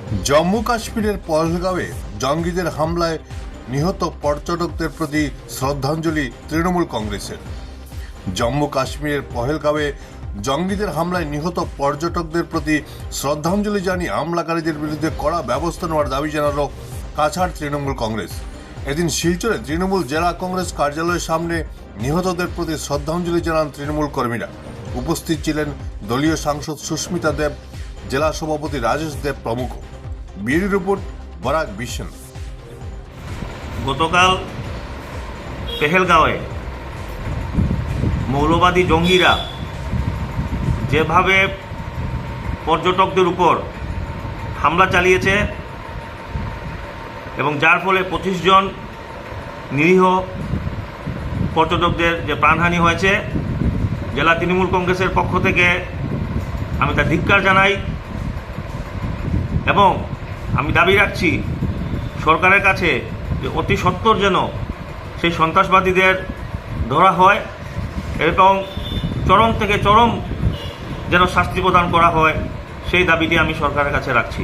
জম্মু কাশ্মীরের পহলগাঁওয়ে জঙ্গিদের হামলায় নিহত পর্যটকদের প্রতি শ্রদ্ধাঞ্জলি তৃণমূল কংগ্রেসের। জম্মু কাশ্মীরের পহলগাঁওয়ে জঙ্গিদের হামলায় নিহত পর্যটকদের প্রতি শ্রদ্ধাঞ্জলি জানিয়ে হামলাকারীদের বিরুদ্ধে কড়া ব্যবস্থা নেওয়ার দাবি জানালো কাছাড় তৃণমূল কংগ্রেস। এদিন শিলচরে তৃণমূল জেলা কংগ্রেস কার্যালয়ের সামনে নিহতদের প্রতি শ্রদ্ধাঞ্জলি জানান তৃণমূল কর্মীরা। উপস্থিত ছিলেন দলীয় সাংসদ সুস্মিতা দেব, জেলা সভাপতি রাজেশ দেব প্রমুখ। Bureau report, Barak vision. গতকাল পেহেলগাঁওয়ে মৌলবাদী জঙ্গিরা যেভাবে পর্যটকদের উপর হামলা চালিয়েছে এবং যার ফলে 25 জন নিরীহ পর্যটকদের যে প্রাণহানি হয়েছে, জেলা তৃণমূল কংগ্রেসের পক্ষ থেকে আমি তার ধিক্কার জানাই এবং আমি দাবি রাখছি সরকারের কাছে যে অতি সত্বর যেন সেই সন্ত্রাসবাদীদের ধরা হয় এবং চরম থেকে চরম যেন শাস্তি প্রদান করা হয়, সেই দাবিটি আমি সরকারের কাছে রাখছি।